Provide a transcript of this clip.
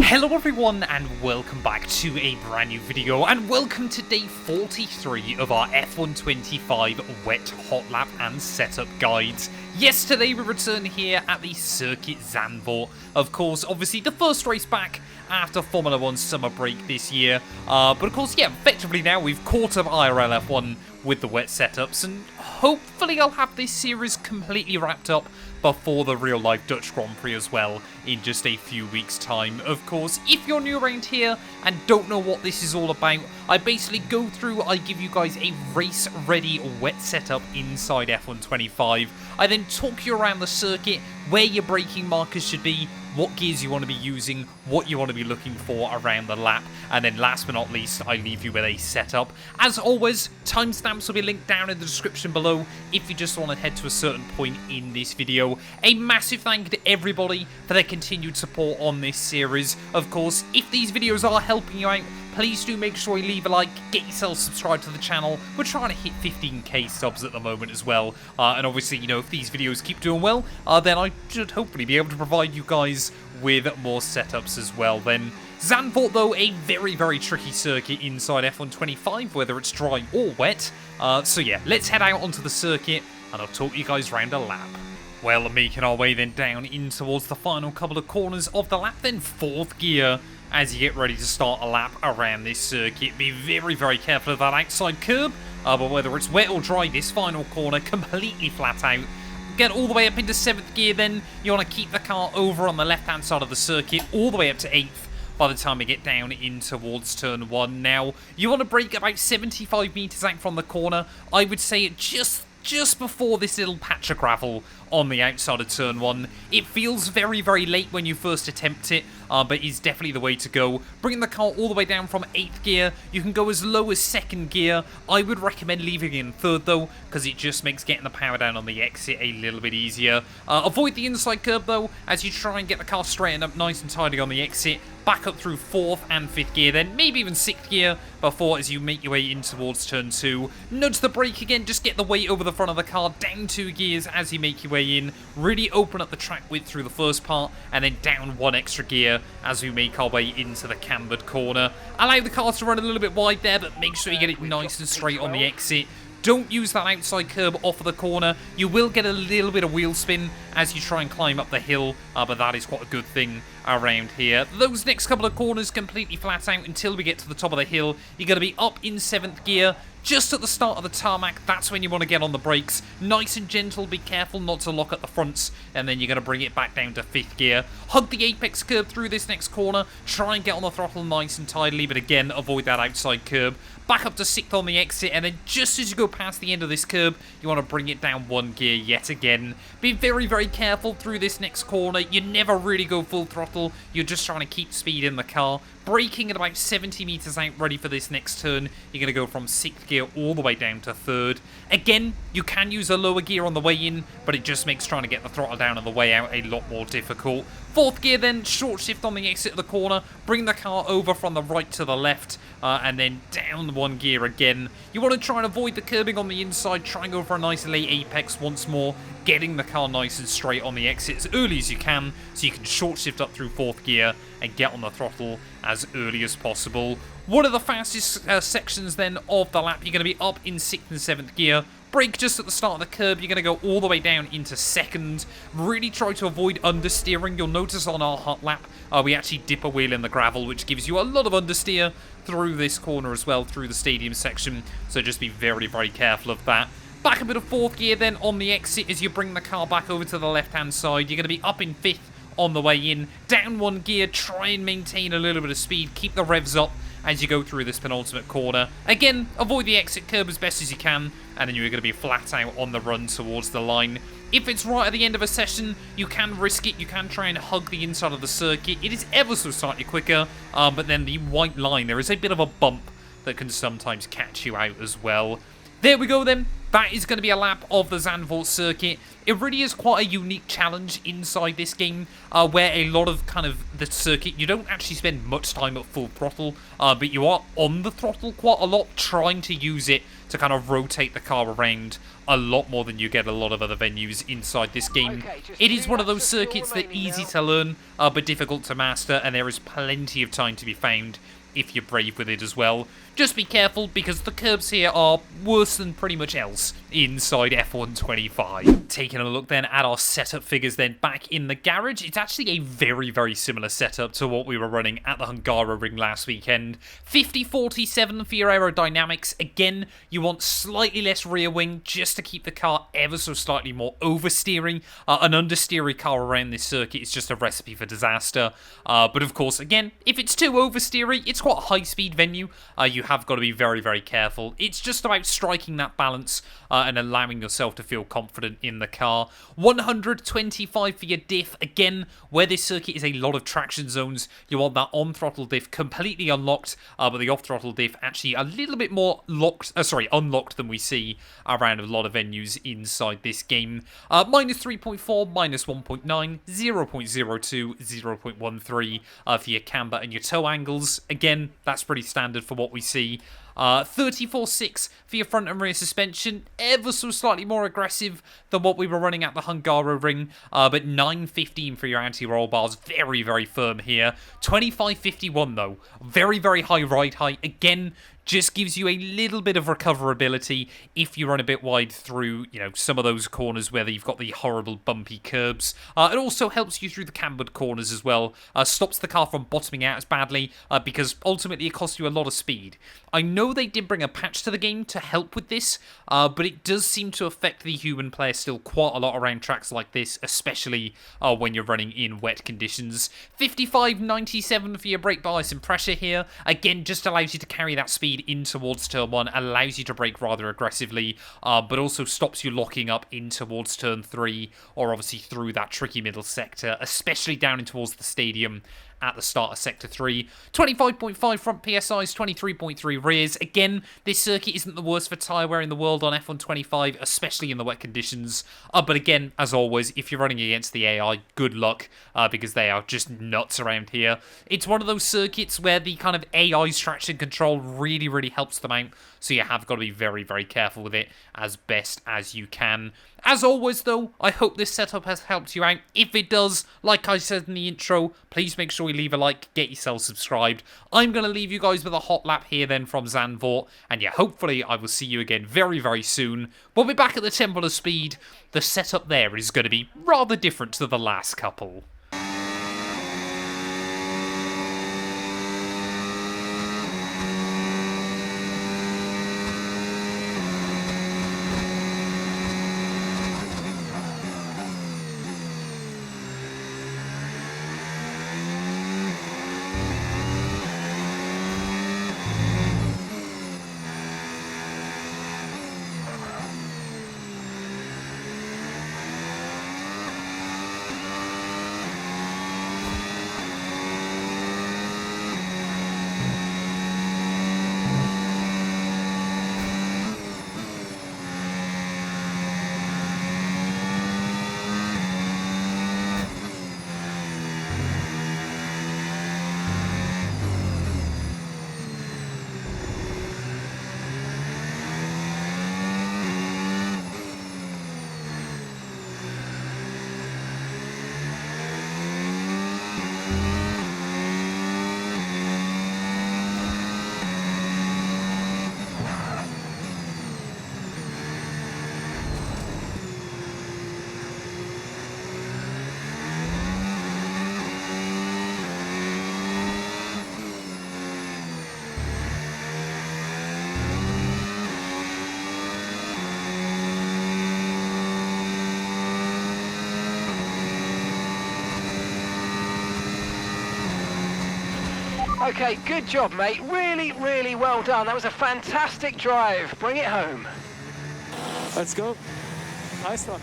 Hello everyone and welcome back to a brand new video and welcome to day 43 of our F125 wet hot lap and setup guides. Yesterday we returned here at the Circuit Zandvoort. Of course, obviously the first race back after Formula 1 summer break this year. But of course, yeah, effectively now we've caught up IRL F1 with the wet setups and hopefully I'll have this series completely wrapped up before the real-life Dutch Grand Prix as well in just a few weeks' time. Of course, if you're new around here and don't know what this is all about, I basically go through, I give you guys a race-ready wet setup inside F125. I then talk you around the circuit, where your braking markers should be, what gears you want to be using, what you want to be looking for around the lap, and then last but not least, I leave you with a setup. As always, timestamps will be linked down in the description below if you just want to head to a certain point in this video. A massive thank you to everybody for their continued support on this series. Of course, if these videos are helping you out, please do make sure you leave a like, get yourself subscribed to the channel. We're trying to hit 15k subs at the moment as well. And obviously, you know, if these videos keep doing well, then I should hopefully be able to provide you guys with more setups as well then. Zandvoort, though, a very, very tricky circuit inside F125, whether it's dry or wet. So yeah, let's head out onto the circuit and I'll talk you guys round a lap. Well, making our way then down in towards the final couple of corners of the lap, then fourth gear. As you get ready to start a lap around this circuit, be very, very careful of that outside curb. But whether it's wet or dry, this final corner completely flat out. Get all the way up into 7th gear then. You want to keep the car over on the left-hand side of the circuit, all the way up to 8th by the time we get down in towards turn 1. Now, you want to brake about 75 metres out from the corner. I would say it just before this little patch of gravel on the outside of turn 1. It feels very, very late when you first attempt it, but is definitely the way to go. Bringing the car all the way down from 8th gear. You can go as low as 2nd gear. I would recommend leaving it in 3rd though, because it just makes getting the power down on the exit a little bit easier. Avoid the inside curb though, as you try and get the car straightened up nice and tidy on the exit. Back up through 4th and 5th gear, then maybe even 6th gear before as you make your way in towards turn 2. Nudge the brake again, just get the weight over the front of the car, down 2 gears as you make your way in. Really open up the track width through the first part, and then down 1 extra gear as we make our way into the cambered corner. Allow the car to run a little bit wide there, but make sure you get it nice and straight on the exit. Don't use that outside curb off of the corner. You will get a little bit of wheel spin as you try and climb up the hill, but that is quite a good thing around here. Those next couple of corners completely flat out until we get to the top of the hill. You're going to be up in 7th gear. Just at the start of the tarmac, that's when you want to get on the brakes. Nice and gentle, be careful not to lock at the fronts, and then you're going to bring it back down to 5th gear. Hug the apex curb through this next corner. Try and get on the throttle nice and tidily, but again, avoid that outside curb. Back up to 6th on the exit, and then just as you go past the end of this curb, you want to bring it down 1 gear yet again. Be very, very careful through this next corner. You never really go full throttle. You're just trying to keep speed in the car. Braking at about 70 metres out, ready for this next turn. You're going to go from 6th gear all the way down to 3rd. Again, you can use a lower gear on the way in, but it just makes trying to get the throttle down on the way out a lot more difficult. 4th gear then, short shift on the exit of the corner. Bring the car over from the right to the left, and then down 1 gear again. You want to try and avoid the curbing on the inside. Try and go for a nice late apex once more. Getting the car nice and straight on the exit as early as you can, so you can short shift up through 4th gear and get on the throttle as early as possible. One of the fastest sections then of the lap, you're going to be up in 6th and 7th gear. Brake just at the start of the curb, you're going to go all the way down into 2nd. Really try to avoid understeering. You'll notice on our hot lap, we actually dip a wheel in the gravel, which gives you a lot of understeer through this corner as well, through the stadium section. So just be very, very careful of that. Back a bit of 4th gear then on the exit as you bring the car back over to the left-hand side. You're going to be up in 5th on the way in. Down 1 gear, try and maintain a little bit of speed. Keep the revs up as you go through this penultimate corner. Again, avoid the exit curb as best as you can, and then you're going to be flat out on the run towards the line. If it's right at the end of a session, you can risk it. You can try and hug the inside of the circuit. It is ever so slightly quicker, but then the white line, there is a bit of a bump that can sometimes catch you out as well. There we go then. that is going to be a lap of the Zandvoort circuit. It really is quite a unique challenge inside this game, where a lot of kind of the circuit, you don't actually spend much time at full throttle, but you are on the throttle quite a lot, trying to use it to kind of rotate the car around a lot more than you get a lot of other venues inside this game. It is one of those circuits that are easy to learn, but difficult to master, and there is plenty of time to be found if you're brave with it as well. Just be careful, because the curbs here are worse than pretty much else inside F125. Taking a look then at our setup figures then back in the garage, it's actually a very, very similar setup to what we were running at the Hungaroring last weekend. 50-47 for your aerodynamics. Again, you want slightly less rear wing just to keep the car ever so slightly more oversteering. An understeery car around this circuit is just a recipe for disaster. But of course, again, if it's too oversteery, it's quite a high-speed venue. You have got to be very, very careful. It's just about striking that balance and allowing yourself to feel confident in the car. 125 for your diff. Again, where this circuit is a lot of traction zones, you want that on-throttle diff completely unlocked, but the off-throttle diff actually a little bit more unlocked than we see around a lot of venues inside this game. Minus 3.4, minus 1.9, 0.02, 0.13 for your camber and your toe angles. Again, that's pretty standard for what we see. 34.6 for your front and rear suspension, ever so slightly more aggressive than what we were running at the Hungaroring, but 9.15 for your anti-roll bars, very, very firm here. 25.51 though, very, very high ride height, again, just gives you a little bit of recoverability if you run a bit wide through, you know, some of those corners where you've got the horrible bumpy curbs. It also helps you through the cambered corners as well. Stops the car from bottoming out as badly because ultimately it costs you a lot of speed. I know they did bring a patch to the game to help with this, but it does seem to affect the human player still quite a lot around tracks like this, especially when you're running in wet conditions. 55.97 for your brake bias and pressure here. Again, just allows you to carry that speed in towards turn 1, allows you to brake rather aggressively, but also stops you locking up in towards turn 3, or obviously through that tricky middle sector, especially down in towards the stadium at the start of Sector 3. 25.5 front PSIs, 23.3 rears. Again, this circuit isn't the worst for tyre wear in the world on F125, especially in the wet conditions. But again, as always, if you're running against the AI, good luck, because they are just nuts around here. It's one of those circuits where the kind of AI's traction control really, really helps them out, so you have got to be very, very careful with it as best as you can. As always, though, I hope this setup has helped you out. If it does, like I said in the intro, please make sure you leave a like, get yourself subscribed. I'm going to leave you guys with a hot lap here then from Zandvoort, and yeah, hopefully I will see you again very, very soon. We'll be back at the Temple of Speed. The setup there is going to be rather different to the last couple. Okay, good job, mate. Really, really well done. That was a fantastic drive. Bring it home. Let's go. Nice one.